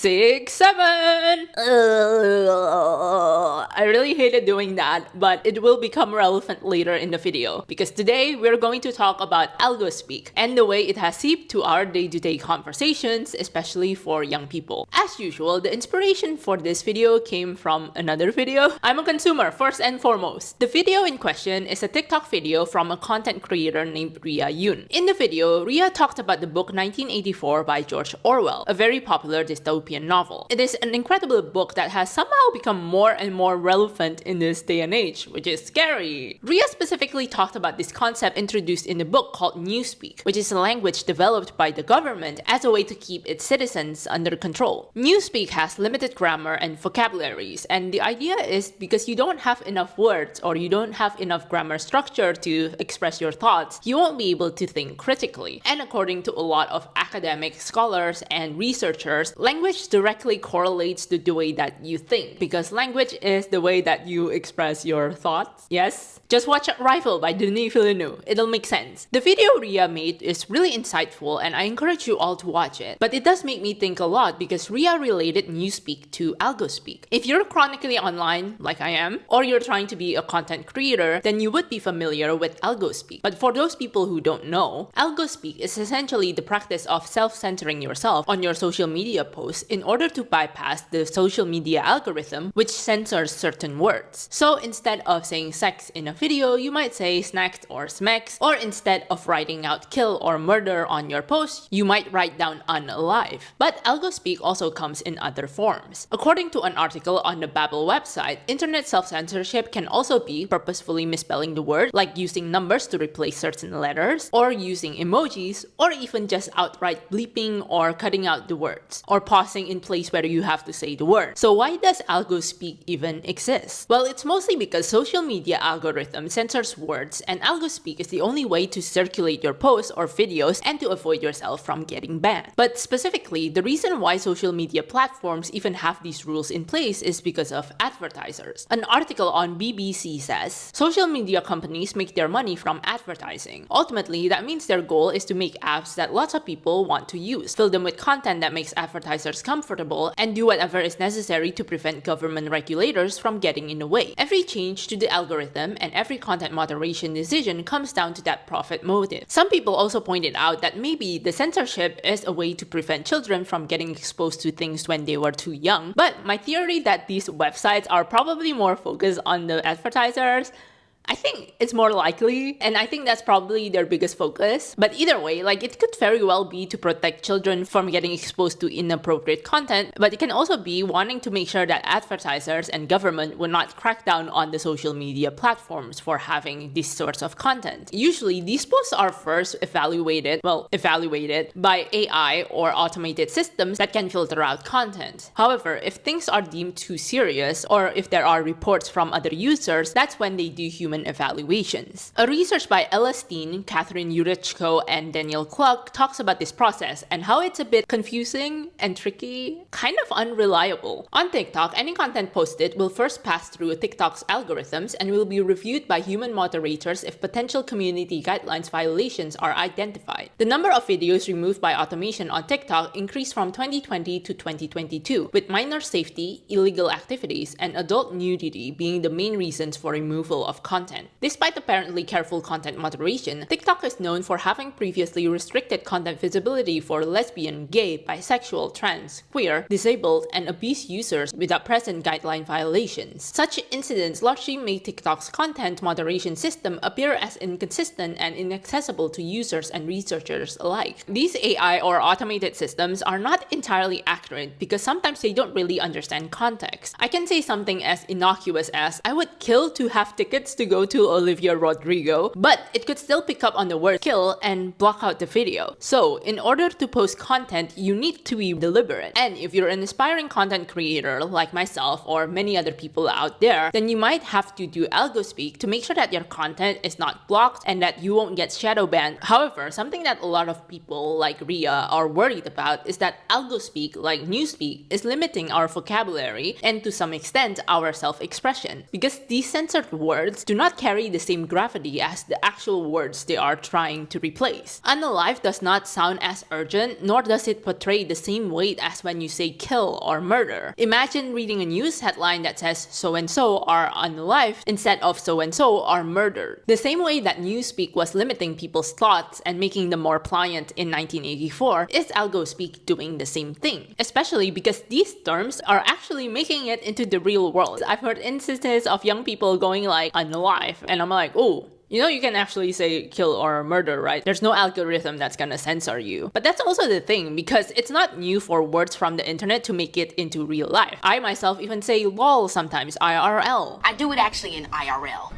6, 7. I really hated doing that, but it will become relevant later in the video because today we're going to talk about algospeak and the way it has seeped to our day-to-day conversations, especially for young people. As usual, the inspiration for this video came from another video. I'm a consumer first and foremost. The video in question is a TikTok video from a content creator named Ria Yoon. In the video, Ria talked about the book 1984 by George Orwell, a very popular dystopian novel. It is an incredible book that has somehow become more and more relevant in this day and age, which is scary. Ria specifically talked about this concept introduced in the book called newspeak, which is a language developed by the government as a way to keep its citizens under control. Newspeak has limited grammar and vocabularies, and the idea is because you don't have enough words or you don't have enough grammar structure to express your thoughts, you won't be able to think critically. And according to a lot of academic scholars and researchers, language directly correlates to the way that you think, because language is the way that you express your thoughts. Yes? Just watch Rifle by Denis Villeneuve. It'll make sense. The video Ria made is really insightful and I encourage you all to watch it. But it does make me think a lot because Ria related newspeak to algospeak. If you're chronically online, like I am, or you're trying to be a content creator, then you would be familiar with algospeak. But for those people who don't know, algospeak is essentially the practice of self-censoring yourself on your social media posts in order to bypass the social media algorithm which censors certain words. So instead of saying sex in a video, you might say snacked or smacks, or instead of writing out kill or murder on your post, you might write down unalive. But algospeak also comes in other forms. According to an article on the Babbel website, internet self-censorship can also be purposefully misspelling the word, like using numbers to replace certain letters, or using emojis, or even just outright bleeping or cutting out the words, or pausing in place where you have to say the word. So why does algospeak even exist? Well, it's mostly because social media algorithm censors words, and algospeak is the only way to circulate your posts or videos and to avoid yourself from getting banned. But specifically, the reason why social media platforms even have these rules in place is because of advertisers. An article on BBC says, social media companies make their money from advertising. Ultimately, that means their goal is to make apps that lots of people want to use, fill them with content that makes advertisers comfortable, and do whatever is necessary to prevent government regulators from getting in the way. Every change to the algorithm and every content moderation decision comes down to that profit motive. Some people also pointed out that maybe the censorship is a way to prevent children from getting exposed to things when they were too young. But my theory that these websites are probably more focused on the advertisers, I think it's more likely, and I think that's probably their biggest focus. But either way, it could very well be to protect children from getting exposed to inappropriate content, but it can also be wanting to make sure that advertisers and government will not crack down on the social media platforms for having these sorts of content. Usually, these posts are first evaluated by AI or automated systems that can filter out content. However, if things are deemed too serious, or if there are reports from other users, that's when they do human evaluations. A research by Ella Steen, Catherine Yurechko, and Daniel Kluck talks about this process and how it's a bit confusing and tricky, kind of unreliable. On TikTok, any content posted will first pass through TikTok's algorithms and will be reviewed by human moderators if potential community guidelines violations are identified. The number of videos removed by automation on TikTok increased from 2020 to 2022, with minor safety, illegal activities, and adult nudity being the main reasons for removal of content. Despite apparently careful content moderation, TikTok is known for having previously restricted content visibility for lesbian, gay, bisexual, trans, queer, disabled, and obese users without present guideline violations. Such incidents largely made TikTok's content moderation system appear as inconsistent and inaccessible to users and researchers alike. These AI or automated systems are not entirely accurate because sometimes they don't really understand context. I can say something as innocuous as, I would kill to have tickets to go to Olivia Rodrigo, but it could still pick up on the word kill and block out the video. So, in order to post content, you need to be deliberate. And if you're an aspiring content creator like myself or many other people out there, then you might have to do algospeak to make sure that your content is not blocked and that you won't get shadow banned. However, something that a lot of people like Ria are worried about is that algospeak, like newspeak, is limiting our vocabulary and to some extent our self-expression, because these censored words do not not carry the same gravity as the actual words they are trying to replace. Unalive does not sound as urgent, nor does it portray the same weight as when you say kill or murder. Imagine reading a news headline that says so-and-so are unalive instead of so-and-so are murdered. The same way that newspeak was limiting people's thoughts and making them more pliant in 1984, is algospeak doing the same thing? Especially because these terms are actually making it into the real world. I've heard instances of young people going like unalive, and I'm like, oh, you know, you can actually say kill or murder, right? There's no algorithm that's gonna censor you. But that's also the thing, because it's not new for words from the internet to make it into real life. I myself even say lol sometimes, IRL. I do it actually in IRL.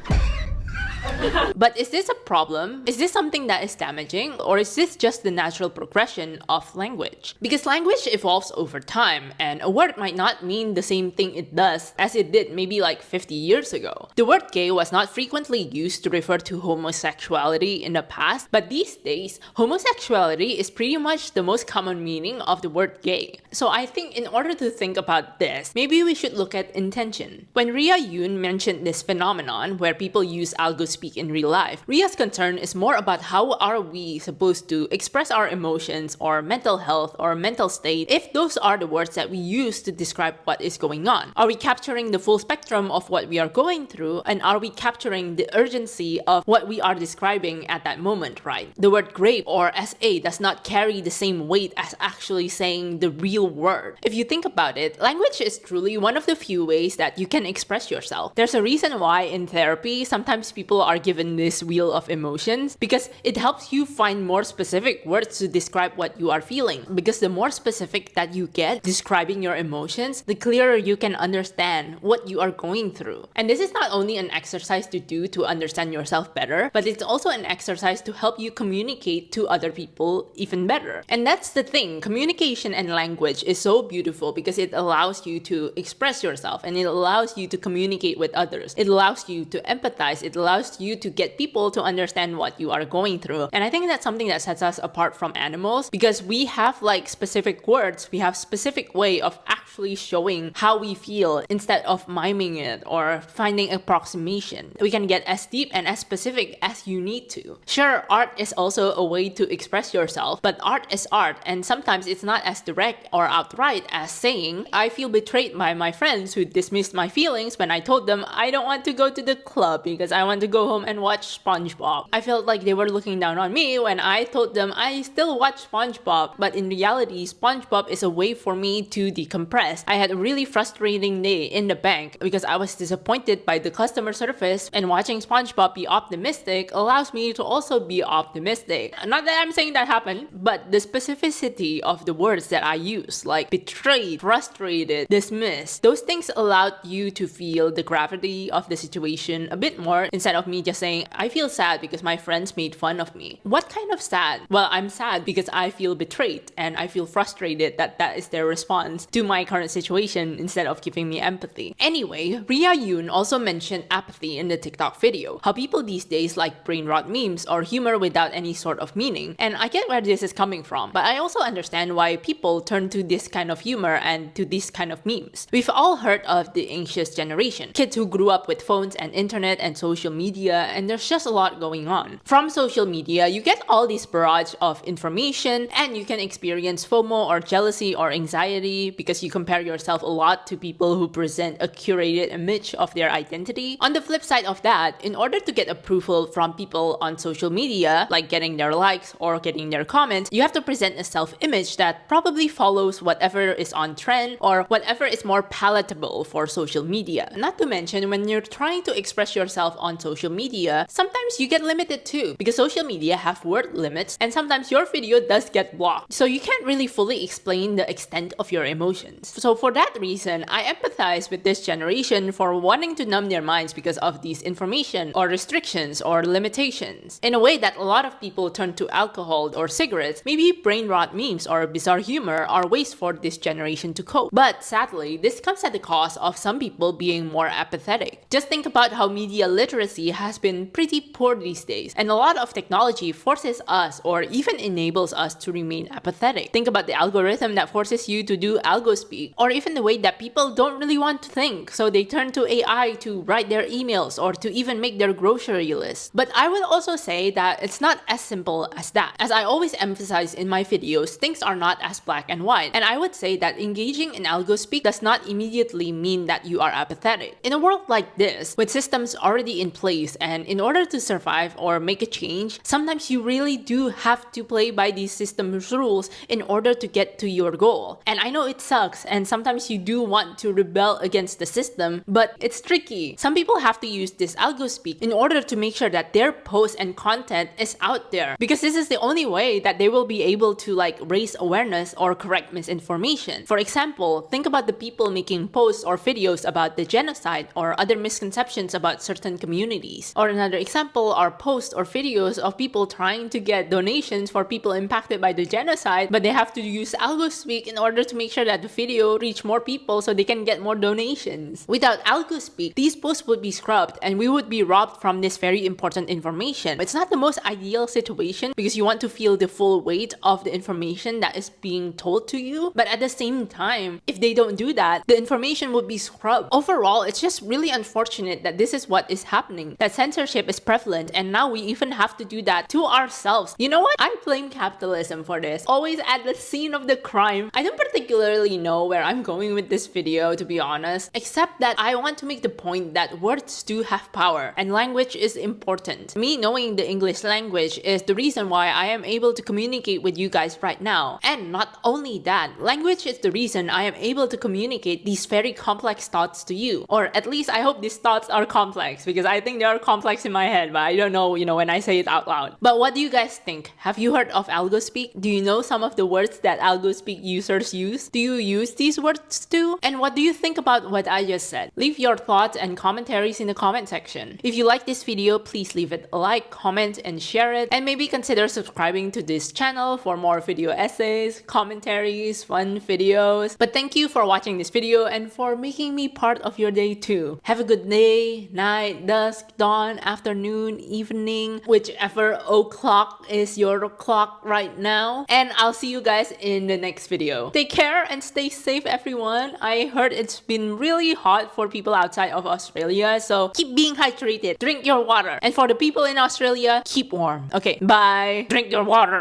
But is this a problem? Is this something that is damaging? Or is this just the natural progression of language? Because language evolves over time, and a word might not mean the same thing it does as it did maybe like 50 years ago. The word gay was not frequently used to refer to homosexuality in the past, but these days, homosexuality is pretty much the most common meaning of the word gay. So I think in order to think about this, maybe we should look at intention. When Ria Yoon mentioned this phenomenon where people use algospeak in real life, Ria's concern is more about how are we supposed to express our emotions or mental health or mental state if those are the words that we use to describe what is going on. Are we capturing the full spectrum of what we are going through, and are we capturing the urgency of what we are describing at that moment, right? The word grape or SA does not carry the same weight as actually saying the real word. If you think about it, language is truly one of the few ways that you can express yourself. There's a reason why in therapy sometimes people are given this wheel of emotions, because it helps you find more specific words to describe what you are feeling. Because the more specific that you get describing your emotions, the clearer you can understand what you are going through. And this is not only an exercise to do to understand yourself better, but it's also an exercise to help you communicate to other people even better. And that's the thing, communication and language is so beautiful because it allows you to express yourself, and it allows you to communicate with others. It allows you to empathize, it allows you to get people to understand what you are going through. And I think that's something that sets us apart from animals, because we have like specific words, we have specific way of actually showing how we feel instead of miming it or finding approximation. We can get as deep and as specific as you need to. Sure, art is also a way to express yourself, but art is art, and sometimes it's not as direct or outright as saying, I feel betrayed by my friends who dismissed my feelings when I told them I don't want to go to the club because I want to go home and watch SpongeBob. I felt like they were looking down on me when I told them I still watch SpongeBob, but in reality, SpongeBob is a way for me to decompress. I had a really frustrating day in the bank because I was disappointed by the customer service, and watching SpongeBob be optimistic allows me to also be optimistic. Not that I'm saying that happened, but the specificity of the words that I use, like betrayed, frustrated, dismissed, those things allowed you to feel the gravity of the situation a bit more instead of me just saying, I feel sad because my friends made fun of me. What kind of sad? Well, I'm sad because I feel betrayed and I feel frustrated that that is their response to my current situation instead of giving me empathy. Anyway, Ria Yoon also mentioned apathy in the TikTok video, how people these days like brain rot memes or humor without any sort of meaning. And I get where this is coming from, but I also understand why people turn to this kind of humor and to this kind of memes. We've all heard of the anxious generation, kids who grew up with phones and internet and social media, and there's just a lot going on. From social media, you get all this barrage of information, and you can experience FOMO or jealousy or anxiety because you compare yourself a lot to people who present a curated image of their identity. On the flip side of that, in order to get approval from people on social media, like getting their likes or getting their comments, you have to present a self-image that probably follows whatever is on trend or whatever is more palatable for social media. Not to mention, when you're trying to express yourself on social media, sometimes you get limited too, because social media have word limits, and sometimes your video does get blocked. So you can't really fully explain the extent of your emotions. So for that reason, I empathize with this generation for wanting to numb their minds because of these information or restrictions or limitations. In a way that a lot of people turn to alcohol or cigarettes, maybe brain rot memes or bizarre humor are ways for this generation to cope. But sadly, this comes at the cost of some people being more apathetic. Just think about how media literacy has been pretty poor these days, and a lot of technology forces us or even enables us to remain apathetic. Think about the algorithm that forces you to do algospeak, or even the way that people don't really want to think, so they turn to AI to write their emails or to even make their grocery list. But I would also say that it's not as simple as that. As I always emphasize in my videos, things are not as black and white, and I would say that engaging in algospeak does not immediately mean that you are apathetic. In a world like this, with systems already in place, and in order to survive or make a change, sometimes you really do have to play by these systems rules in order to get to your goal. And I know it sucks, and sometimes you do want to rebel against the system, but it's tricky. Some people have to use this algospeak in order to make sure that their post and content is out there, because this is the only way that they will be able to raise awareness or correct misinformation. For example, think about the people making posts or videos about the genocide or other misconceptions about certain communities. Or another example are posts or videos of people trying to get donations for people impacted by the genocide, but they have to use algospeak in order to make sure that the video reach more people so they can get more donations. Without algospeak, these posts would be scrubbed and we would be robbed from this very important information. It's not the most ideal situation because you want to feel the full weight of the information that is being told to you, but at the same time, if they don't do that, the information would be scrubbed. Overall, it's just really unfortunate that this is what is happening, that censorship is prevalent, and now we even have to do that to ourselves. You know what? I blame capitalism for this. Always at the scene of the crime. I don't particularly know where I'm going with this video, to be honest, except that I want to make the point that words do have power and language is important. Me knowing the English language is the reason why I am able to communicate with you guys right now. And not only that, language is the reason I am able to communicate these very complex thoughts to you. Or at least I hope these thoughts are complex, because I think they are complex in my head, but I don't know, when I say it out loud. But what do you guys think? Have you heard of algospeak? Do you know some of the words that algospeak users use? Do you use these words too? And what do you think about what I just said? Leave your thoughts and commentaries in the comment section. If you like this video, please leave it a like, comment, and share it, and maybe consider subscribing to this channel for more video essays, commentaries, fun videos. But thank you for watching this video and for making me part of your day too. Have a good day, night, dusk, dawn, afternoon, evening, whichever o'clock is your clock right now. And I'll see you guys in the next video. Take care and stay safe, everyone. I heard it's been really hot for people outside of Australia, so keep being hydrated. Drink your water. And for the people in Australia, keep warm. Okay, bye. Drink your water.